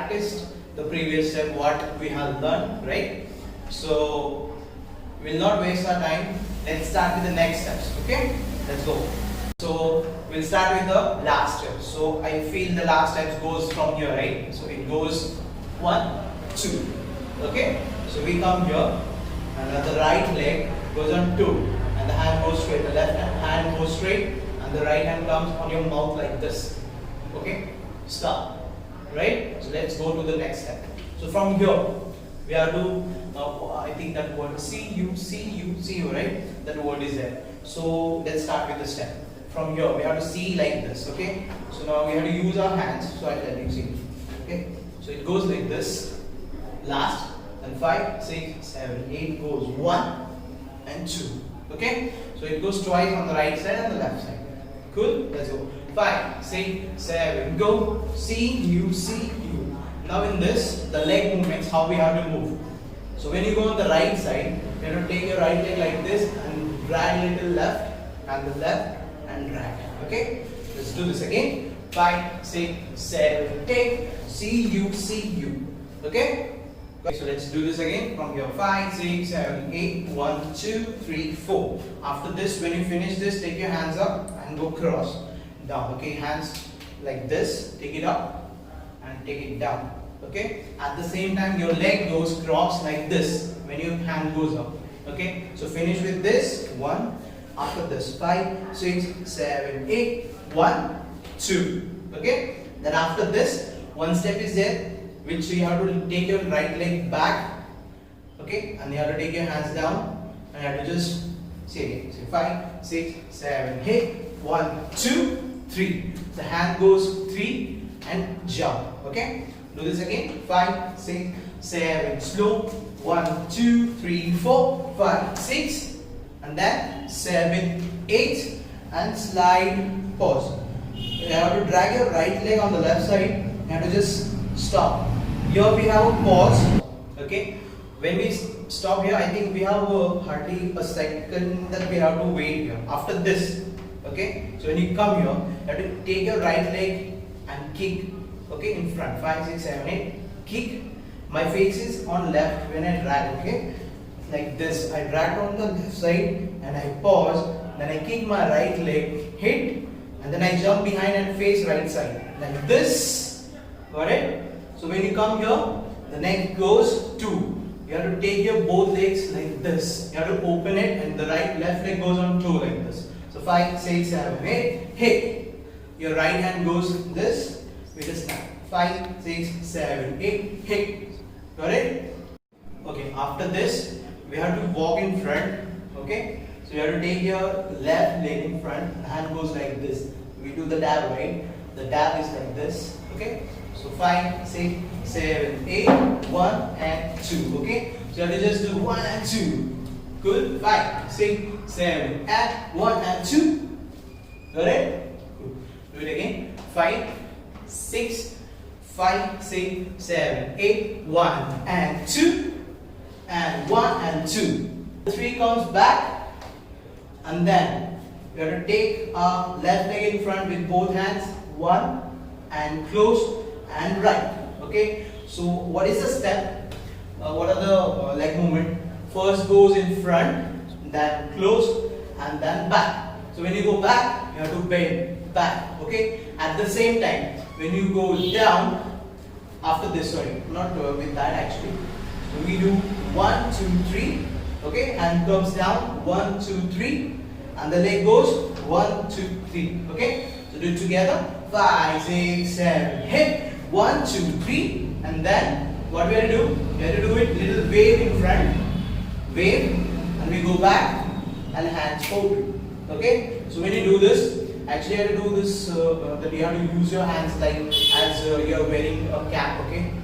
practiced the previous step what we have learned, right? So we'll not waste our time. Let's start with the next steps. Okay, let's go. So we'll start with the last step. So I feel the last step goes from here, right? So it goes 1, 2. Okay, so we come here and the right leg goes on 2 and the hand goes straight. The left hand goes straight and the right hand comes on your mouth like this. Okay, stop. Right? So let's go to the next step. So from here we have to I think that word see you, right? That word is there. So let's start with the step. From here we have to see like this. Okay, so now we have to use our hands. So I'll tell you, see. Okay, so it goes like this. Last and 5, 6, 7, 8 goes 1 and 2. Okay, so it goes twice on the right side and the left side. Cool, let's go. 5, 6, 7, go. See you. Now in this, the leg movements, how we have to move. So when you go on the right side, you have to take your right leg like this and drag a little left and the left and drag. Okay, let's do this again. 5, 6, 7, 8. See you. Okay. So let's do this again from here. 5, 6, 7, 8. 1, 2, 3, 4. After this, when you finish this, take your hands up and go cross down. Okay, hands like this. Take it up and take it down. Okay. At the same time, your leg goes cross like this when your hand goes up. Okay. So finish with this. 1. After this, 5, 6, 7, 8. 1, 2. Okay. Then after this, one step is there, which you have to take your right leg back, okay, and you have to take your hands down and you have to just say 5, 6, 7, 8, 1, 2, 3. The hand goes 3 and jump. Okay, do this again. 5, 6, 7, slow. 1, 2, 3, 4, 5, 6, and then 7, 8, and slide. Pause. You have to drag your right leg on the left side. You have to just stop. Here we have a pause. Okay, when we stop here, I think we have hardly a second that we have to wait here. After this, okay, so when you come here, you have to take your right leg and kick. Okay, in front. 5, 6, 7, 8. Kick. My face is on left when I drag. Okay, like this. I drag on the left side and I pause. Then I kick my right leg, hit, and then I jump behind and face right side like this. Got it? So when you come here, the neck goes 2. You have to take your both legs like this. You have to open it and the left leg goes on 2 like this. So 5, 6, 7, 8, hit. Your right hand goes this. We just snap. 5, 6, 7, 8, hit. Got it? Okay, after this, we have to walk in front. Okay, so you have to take your left leg in front. The hand goes like this. We do the dab, right? The dab is like this. Okay. So 5, 6, 7, 8, 1 and 2. Okay. So you have to just do 1 and 2. Good. 5, 6, 7, and 1 and 2. Got it? Good. Do it again. 5, 6, 7, 8, 1 and 2. And 1 and 2. 3 comes back. And then you have to take our left leg in front with both hands. 1 and close. And right. Okay, so what is the step? What are the leg movement? First goes in front, then close, and then back. So when you go back, you have to bend back. Okay, at the same time, when you go down, after this, sorry, not with that actually. So we do 1, 2, 3. Okay, hand comes down. 1, 2, 3, and the leg goes 1, 2, 3. Okay, so do it together. 5, 6, 7, hit. 1, 2, 3, and then what we have to do? We have to do it little wave in front, wave, and we go back and hands forward. Okay, so when you do this, actually you have to do this that you have to use your hands like as you are wearing a cap. Okay,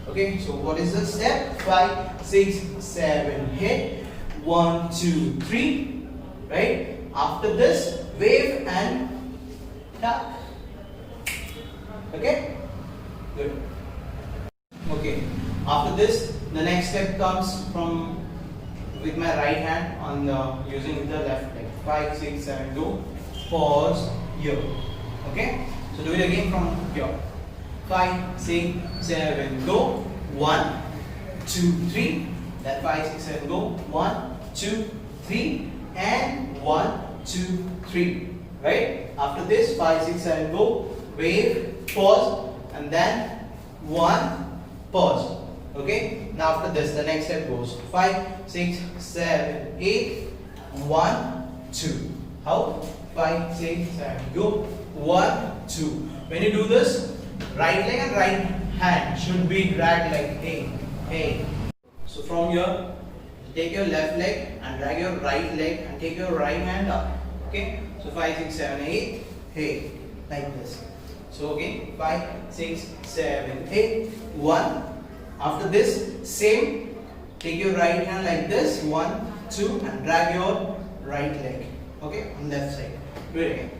okay, so what is the step? 5, 6, 7, hit. 1, 2, 3, right? After this, wave and tap. Okay. Good. Okay. After this, the next step comes from with my right hand on the using the left leg. 5, 6, 7, go. Pause here. Okay. So do it again from here. 5, 6, 7, go. 1, 2, 3. Then 5, 6, 7, go. 1, 2, 3, and 1, 2, 3. Right? After this, 5, 6, 7, go. Wave, pause, and then 1, pause. Okay? Now after this, the next step goes 5, 6, 7, 8, 1, 2. How? 5, 6, 7, go. 1, 2. When you do this, right leg and right hand should be dragged like hey, hey. So from here, take your left leg and drag your right leg and take your right hand up. Okay? So 5, 6, 7, 8, hey, like this. So okay, 5, 6, 7, 8, 1. After this, same, take your right hand like this, 1, 2, and drag your right leg. Okay, on left side. Do it again.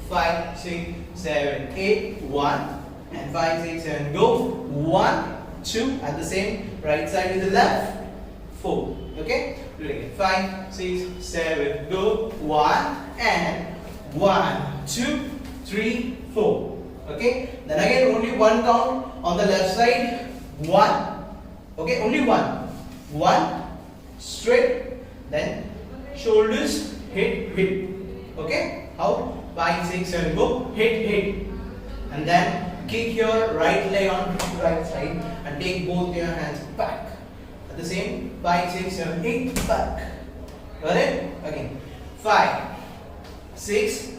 5, 6, 7, 8, 1, and 5, 6, 7, go. 1, 2, at the same right side with the left. 4. Okay, do it again. 5, 6, 7, go. 1 and 1, 2, 3, 4. Okay, then again only one count on the left side. 1. Okay, only one. 1 straight. Then shoulders hit, hit. Okay, how? 5, 6, 7, go. Hit, hit. And then kick your right leg on the right side and take both your hands back. At the same 5, 6, 7, 8, back. Got it? Again. 5, 6,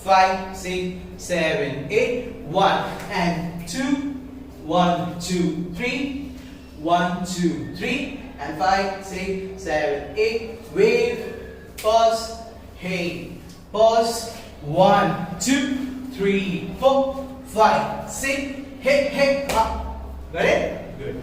5, 6, 7, 8, 1 and 2, 1, 2, 3, 1, 2, 3, and 5, 6, 7, 8, wave, pause, hey, pause, 1, 2, 3, 4, 5, 6, hit, hit, up. Got it? Good.